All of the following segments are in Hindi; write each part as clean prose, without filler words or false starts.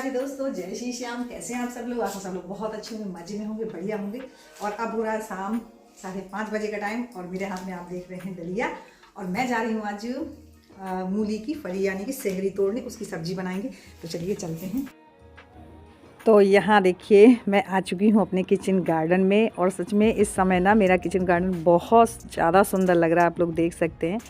प्यारे दोस्तों, जय श्री श्याम। कैसे हैं आप सब लोग? आप सब लोग बहुत अच्छे होंगे, मजे में होंगे, बढ़िया होंगे। और अब हो रहा है शाम 5:30 बजे का टाइम और मेरे हाथ में आप देख रहे हैं दलिया। और मैं जा रही हूँ आज मूली की फली यानी कि सेहरी तोड़ने, उसकी सब्जी बनाएंगे। तो चलिए चलते हैं। तो यहाँ देखिए मैं आ चुकी हूँ अपने किचन गार्डन में और सच में इस समय ना मेरा किचन गार्डन बहुत ज़्यादा सुंदर लग रहा है, आप लोग देख सकते हैं।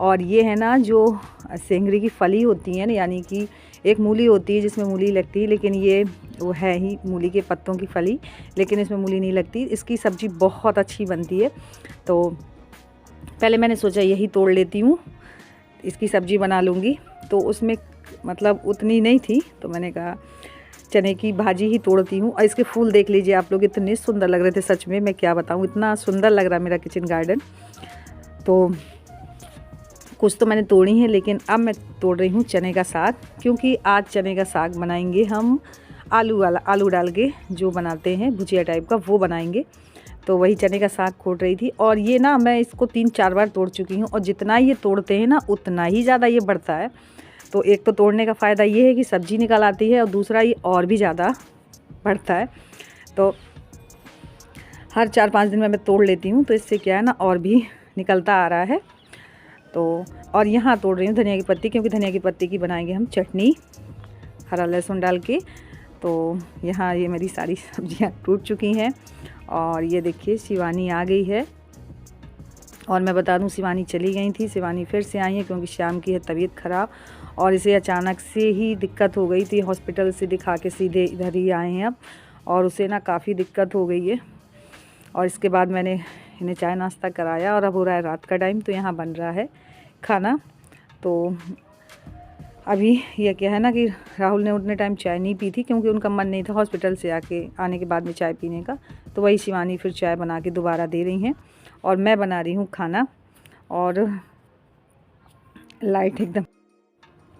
और ये है ना जो सेंगरी की फली होती है ना, यानी कि एक मूली होती है जिसमें मूली लगती है, लेकिन ये वो है ही मूली के पत्तों की फली, लेकिन इसमें मूली नहीं लगती। इसकी सब्ज़ी बहुत अच्छी बनती है। तो पहले मैंने सोचा यही तोड़ लेती हूँ, इसकी सब्ज़ी बना लूँगी। तो उसमें मतलब उतनी नहीं थी, तो मैंने कहा चने की भाजी ही तोड़ती हूँ। और इसके फूल देख लीजिए आप लोग, इतने सुंदर लग रहे थे, सच में मैं क्या बताऊँ, इतना सुंदर लग रहा है मेरा किचन गार्डन। तो कुछ तो मैंने तोड़ी है, लेकिन अब मैं तोड़ रही हूँ चने का साग, क्योंकि आज चने का साग बनाएंगे हम आलू वाला, आलू डाल के जो बनाते हैं भुजिया टाइप का, वो बनाएंगे। तो वही चने का साग खोट रही थी। और ये ना मैं इसको 3-4 बार तोड़ चुकी हूँ, और जितना ये तोड़ते हैं ना उतना ही ज़्यादा ये बढ़ता है। तो एक तो तोड़ने का फ़ायदा ये है कि सब्ज़ी निकल आती है, और दूसरा ये और भी ज़्यादा बढ़ता है। तो हर 4-5 दिन में मैं तोड़ लेती हूँ, तो इससे क्या है ना और भी निकलता आ रहा है। तो और यहाँ तोड़ रही हूँ धनिया की पत्ती, क्योंकि धनिया की पत्ती की बनाएंगे हम चटनी हरा लहसुन डाल के। तो यहाँ ये मेरी सारी सब्जियाँ टूट चुकी हैं। और ये देखिए शिवानी आ गई है। और मैं बता दूँ, शिवानी चली गई थी, शिवानी फिर से आई है, क्योंकि शाम की है तबीयत ख़राब और इसे अचानक से ही दिक्कत हो गई थी। हॉस्पिटल से दिखा के सीधे इधर ही आए हैं अब, और उसे ना काफ़ी दिक्कत हो गई है। और इसके बाद मैंने इन्हें चाय नाश्ता कराया, और अब हो रहा है रात का टाइम, तो यहाँ बन रहा है खाना। तो अभी ये क्या है ना कि राहुल ने उतने टाइम चाय नहीं पी थी, क्योंकि उनका मन नहीं था हॉस्पिटल से आने के बाद में चाय पीने का। तो वही शिवानी फिर चाय बना के दोबारा दे रही हैं, और मैं बना रही हूँ खाना। और लाइट एकदम।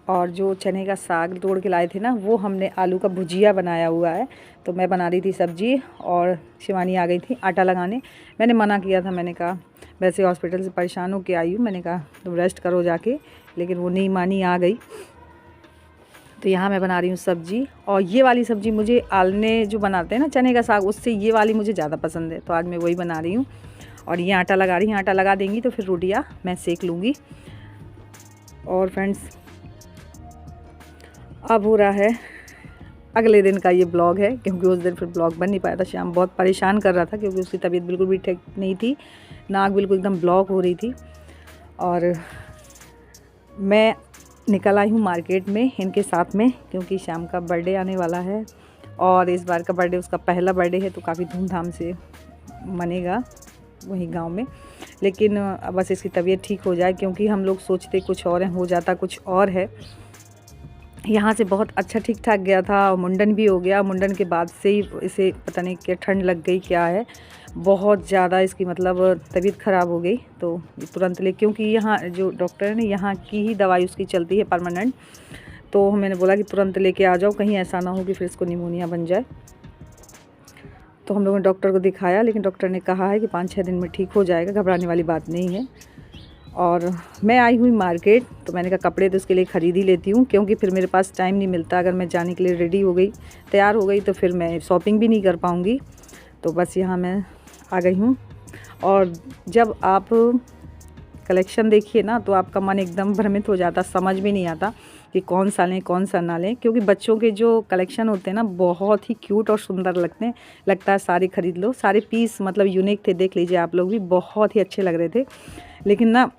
और जो चने का साग तोड़ के लाए थे ना, वो हमने आलू का भुजिया बनाया हुआ है। तो मैं बना रही थी सब्ज़ी, और शिवानी आ गई थी आटा लगाने। मैंने मना किया था, मैंने कहा वैसे हॉस्पिटल से परेशान होकर आई हूँ, मैंने कहा तुम रेस्ट करो जाके, लेकिन वो नहीं मानी, आ गई। तो यहाँ मैं बना रही हूँ सब्ज़ी। और ये वाली सब्ज़ी मुझे आलने जो बनाते हैं ना चने का साग, उससे ये वाली मुझे ज़्यादा पसंद है, तो आज मैं वही बना रही हूँ। और ये आटा लगा रही हूँ, आटा लगा देंगी तो फिर रोटियाँ मैं सेक लूँगी। और फ्रेंड्स, अब हो रहा है अगले दिन का ये ब्लॉग है, क्योंकि उस दिन फिर ब्लॉग बन नहीं पाया था। श्याम बहुत परेशान कर रहा था, क्योंकि उसकी तबीयत बिल्कुल भी ठीक नहीं थी, नाक बिल्कुल एकदम ब्लॉक हो रही थी। और मैं निकल आई हूँ मार्केट में इनके साथ में, क्योंकि श्याम का बर्थडे आने वाला है, और इस बार का बर्थडे उसका पहला बर्थडे है, तो काफ़ी धूमधाम से मनेगा वहीं गांव में। लेकिन बस इसकी तबीयत ठीक हो जाए, क्योंकि हम लोग सोचते कुछ और है, हो जाता कुछ और है। यहाँ से बहुत अच्छा ठीक ठाक गया था, और मुंडन भी हो गया। मुंडन के बाद से ही इसे पता नहीं क्या ठंड लग गई, क्या है, बहुत ज़्यादा इसकी मतलब तबीयत ख़राब हो गई। तो तुरंत ले, क्योंकि यहाँ जो डॉक्टर है ना, यहाँ की ही दवाई उसकी चलती है परमानेंट। तो मैंने बोला कि तुरंत लेके आ जाओ, कहीं ऐसा ना हो कि फिर इसको निमोनिया बन जाए। तो हम लोगों ने डॉक्टर को दिखाया, लेकिन डॉक्टर ने कहा है कि 5-6 दिन में ठीक हो जाएगा, घबराने वाली बात नहीं है। और मैं आई हुई मार्केट, तो मैंने कहा कपड़े तो उसके लिए ख़रीद ही लेती हूँ, क्योंकि फिर मेरे पास टाइम नहीं मिलता। अगर मैं जाने के लिए रेडी हो गई, तैयार हो गई, तो फिर मैं शॉपिंग भी नहीं कर पाऊँगी। तो बस यहाँ मैं आ गई हूँ। और जब आप कलेक्शन देखिए ना, तो आपका मन एकदम भ्रमित हो जाता, समझ भी नहीं आता कि कौन सा लें कौन सा ना लें। क्योंकि बच्चों के जो कलेक्शन होते हैं ना, बहुत ही क्यूट और सुंदर लगते हैं, लगता है सारे ख़रीद लो। सारे पीस मतलब यूनिक थे, देख लीजिए आप लोग भी, बहुत ही अच्छे लग रहे थे। लेकिन ना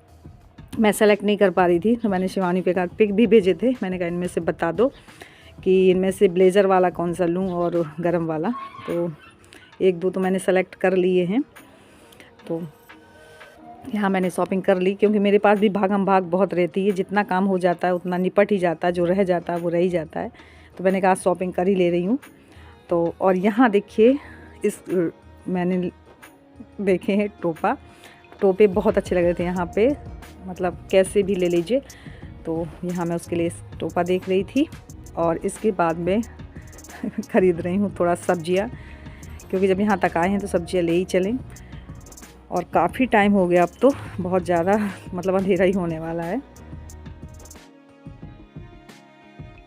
मैं सेलेक्ट नहीं कर पा रही थी, तो मैंने शिवानी पे कहा, पिक भी भेजे थे, मैंने कहा इनमें से बता दो कि इनमें से ब्लेज़र वाला कौन सा लूँ और गरम वाला। तो 1-2 तो मैंने सेलेक्ट कर लिए हैं। तो यहाँ मैंने शॉपिंग कर ली, क्योंकि मेरे पास भी भागम भाग बहुत रहती है, जितना काम हो जाता है उतना निपट ही जाता है, जो रह जाता है वो रह ही जाता है। तो मैंने कहा शॉपिंग कर ही ले रही हूँ। तो और यहाँ देखिए, इस मैंने देखे हैं टोपे बहुत अच्छे लग रहे थे यहाँ पे, मतलब कैसे भी ले लीजिए। तो यहाँ मैं उसके लिए टोपा देख रही थी, और इसके बाद में ख़रीद रही हूँ थोड़ा सब्जियाँ, क्योंकि जब यहाँ तक आए हैं तो सब्जियाँ ले ही चलें। और काफ़ी टाइम हो गया, अब तो बहुत ज़्यादा मतलब अंधेरा ही होने वाला है।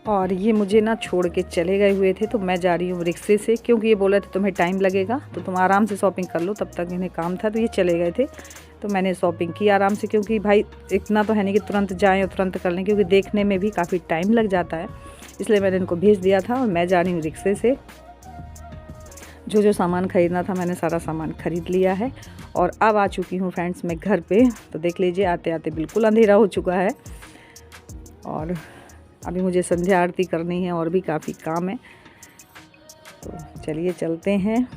और ये मुझे ना छोड़ के चले गए हुए थे, तो मैं जा रही हूँ रिक्शे से, क्योंकि ये बोला था तुम्हें टाइम लगेगा तो तुम आराम से शॉपिंग कर लो, तब तक इन्हें काम था तो ये चले गए थे। तो मैंने शॉपिंग की आराम से, क्योंकि भाई इतना तो है नहीं कि तुरंत जाएँ और तुरंत कर लें, क्योंकि देखने में भी काफ़ी टाइम लग जाता है, इसलिए मैंने इनको भेज दिया था और मैं जा रही हूँ रिक्शे से। जो जो सामान ख़रीदना था मैंने सारा सामान ख़रीद लिया है और अब आ चुकी हूँ फ्रेंड्स मैं घर पे। तो देख लीजिए आते आते बिल्कुल अंधेरा हो चुका है और अभी मुझे संध्या आरती करनी है और भी काफ़ी काम है, तो चलिए चलते हैं।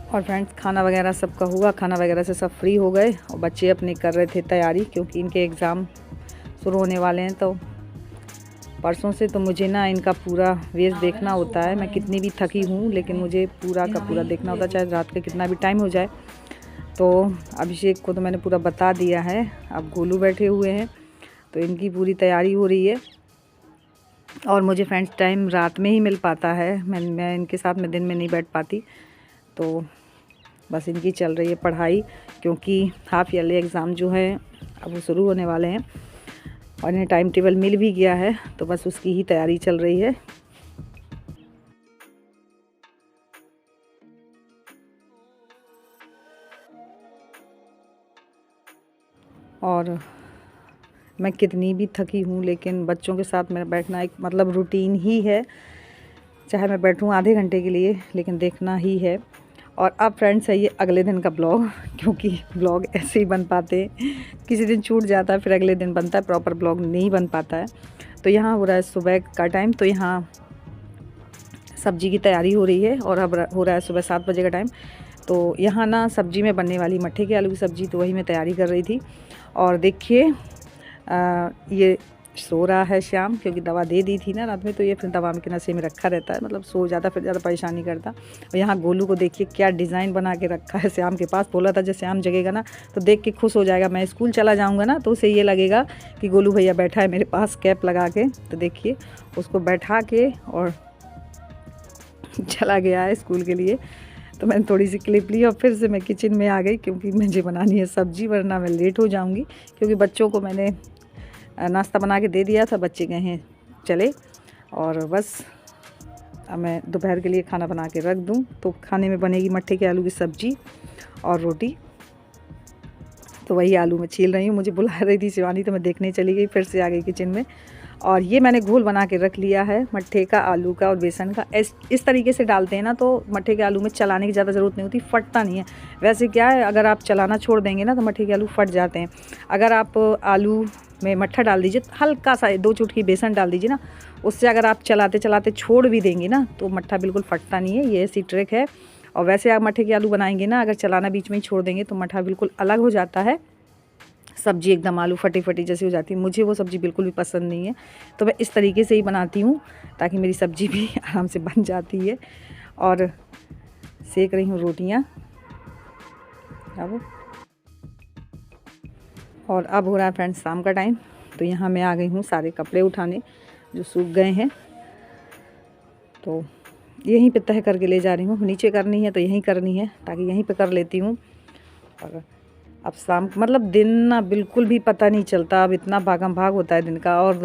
और फ्रेंड्स खाना वगैरह सबका हुआ, खाना वगैरह से सब फ्री हो गए और बच्चे अपने कर रहे थे तैयारी, क्योंकि इनके एग्ज़ाम शुरू होने वाले हैं तो परसों से। तो मुझे ना इनका पूरा वेश देखना होता है, मैं कितनी भी थकी हूँ लेकिन मुझे पूरा का पूरा देखना होता है, चाहे रात का कितना भी टाइम हो जाए। तो अभिषेक को तो मैंने पूरा बता दिया है, अब गोलू बैठे हुए हैं तो इनकी पूरी तैयारी हो रही है। और मुझे फ्रेंड्स टाइम रात में ही मिल पाता है, मैं इनके साथ में दिन में नहीं बैठ पाती। तो बस इनकी चल रही है पढ़ाई, क्योंकि हाफ ईयरली एग्ज़ाम जो है अब वो शुरू होने वाले हैं और इन्हें टाइम टेबल मिल भी गया है, तो बस उसकी ही तैयारी चल रही है। और मैं कितनी भी थकी हूँ लेकिन बच्चों के साथ मेरा बैठना एक मतलब रूटीन ही है, चाहे मैं बैठूँ आधे घंटे के लिए लेकिन देखना ही है। और अब फ्रेंड्स है ये अगले दिन का ब्लॉग, क्योंकि ब्लॉग ऐसे ही बन पाते हैं, किसी दिन छूट जाता है फिर अगले दिन बनता है, प्रॉपर ब्लॉग नहीं बन पाता है। तो यहाँ हो रहा है सुबह का टाइम, तो यहाँ सब्जी की तैयारी हो रही है और अब हो रहा है सुबह 7 बजे का टाइम। तो यहाँ ना सब्जी में बनने वाली मट्ठे के आलू की सब्ज़ी, तो वही मैं तैयारी कर रही थी। और देखिए ये सो रहा है श्याम, क्योंकि दवा दे दी थी ना रात में, तो ये फिर दवा के नशे में रखा रहता है, मतलब सो जाता फिर ज़्यादा परेशानी करता। और यहाँ गोलू को देखिए क्या डिज़ाइन बना के रखा है श्याम के पास, बोला था जब श्याम जगेगा ना तो देख के खुश हो जाएगा, मैं स्कूल चला जाऊँगा ना तो उसे ये लगेगा कि गोलू भैया बैठा है मेरे पास कैप लगा के। तो देखिए उसको बैठा के और चला गया है स्कूल के लिए। तो मैंने थोड़ी सी क्लिप ली और फिर से मैं किचन में आ गई, क्योंकि मुझे बनानी है सब्ज़ी, वरना मैं लेट हो जाऊंगी। क्योंकि बच्चों को मैंने नाश्ता बना के दे दिया था, बच्चे गए हैं चले, और बस अब मैं दोपहर के लिए खाना बना के रख दूं। तो खाने में बनेगी मट्ठे के आलू की सब्ज़ी और रोटी। तो वही आलू मैं छील रही हूँ, मुझे बुला रही थी शिवानी तो मैं देखने चली गई, फिर से आ गई किचन में। और ये मैंने घोल बना के रख लिया है मट्ठे का, आलू का और बेसन का। इस तरीके से डालते हैं ना तो मट्ठे के आलू में चलाने की ज़्यादा ज़रूरत नहीं होती, फटता नहीं है। वैसे क्या है, अगर आप चलाना छोड़ देंगे ना तो मट्ठे के आलू फट जाते हैं। अगर आप आलू में मट्ठा डाल दीजिए, हल्का सा 2 चुटकी बेसन डाल दीजिए ना, उससे अगर आप चलाते चलाते छोड़ भी देंगे ना तो मट्ठा बिल्कुल फटता नहीं है, ये ऐसी ट्रिक है। और वैसे आप मट्ठे के आलू बनाएंगे ना, अगर चलाना बीच में ही छोड़ देंगे तो मट्ठा बिल्कुल अलग हो जाता है, सब्ज़ी एकदम आलू फटी फटी जैसी हो जाती है। मुझे वो सब्ज़ी बिल्कुल भी पसंद नहीं है, तो मैं इस तरीके से ही बनाती हूँ ताकि मेरी सब्ज़ी भी आराम से बन जाती है। और सेक रही हूँ रोटियाँ अब। और अब हो रहा है फ्रेंड्स शाम का टाइम, तो यहाँ मैं आ गई हूँ सारे कपड़े उठाने जो सूख गए हैं, तो यहीं पे तह करके ले जा रही हूँ। नीचे करनी है तो यहीं करनी है, ताकि यहीं पे कर लेती हूँ। और अब शाम मतलब दिन ना बिल्कुल भी पता नहीं चलता, अब इतना भागम भाग होता है दिन का। और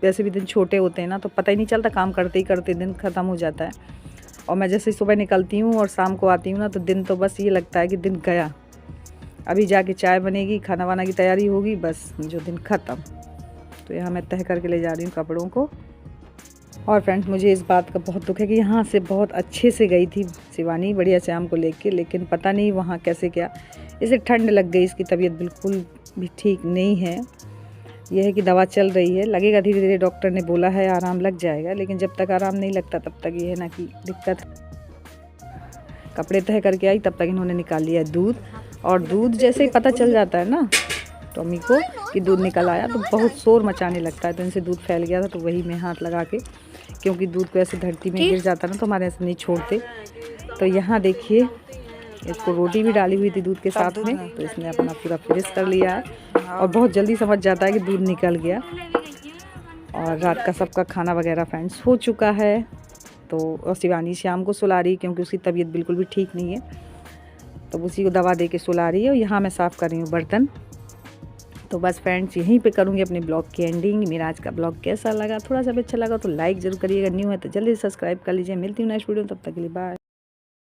वैसे भी दिन छोटे होते हैं ना तो पता ही नहीं चलता, काम करते ही करते दिन ख़त्म हो जाता है। और मैं जैसे सुबह निकलती हूँ और शाम को आती हूँ ना तो दिन तो बस ये लगता है कि दिन गया, अभी जाके चाय बनेगी, खाना वाना की तैयारी होगी, बस जो दिन ख़त्म। तो यहाँ मैं तह करके ले जा रही हूँ कपड़ों को। और फ्रेंड्स मुझे इस बात का बहुत दुख है कि यहाँ से बहुत अच्छे से गई थी शिवानी बढ़िया श्याम को लेके, लेकिन पता नहीं वहाँ कैसे क्या, इसे ठंड लग गई, इसकी तबीयत बिल्कुल भी ठीक नहीं है। यह है कि दवा चल रही है, लगेगा धीरे धीरे, डॉक्टर ने बोला है आराम लग जाएगा, लेकिन जब तक आराम नहीं लगता तब तक ये है ना कि दिक्कत। कपड़े तह करके आई तब तक इन्होंने निकाल लिया दूध, और दूध जैसे ही पता चल जाता है ना टॉमी को कि दूध निकल आया तो बहुत शोर मचाने लगता है। तो इनसे दूध फैल गया था, तो वही मैं हाथ लगा के, क्योंकि दूध को ऐसे धरती में गिर जाता ना तो हमारे ऐसे नहीं छोड़ते। तो यहाँ देखिए इसको रोटी भी डाली हुई थी दूध के साथ में, तो इसने अपना पूरा फिनिश कर लिया है और बहुत जल्दी समझ जाता है कि दूध निकल गया। और रात का सबका खाना वगैरह फ्रेंड्स हो चुका है। तो और शिवानी श्याम को सुला रही, क्योंकि उसकी तबीयत बिल्कुल भी ठीक नहीं है। तो उसी को दवा दे के सुला रही है। और यहाँ मैं साफ़ कर रही हूँ बर्तन। तो बस फ्रेंड्स यहीं पे करूँगी अपने ब्लॉग की एंडिंग। मेरा आज का ब्लॉग कैसा लगा, थोड़ा सा भी अच्छा लगा तो लाइक ज़रूर करिएगा। न्यू है तो जल्दी सब्सक्राइब कर लीजिए। मिलती हूँ नेक्स्ट वीडियो, तब तक के लिए बाय।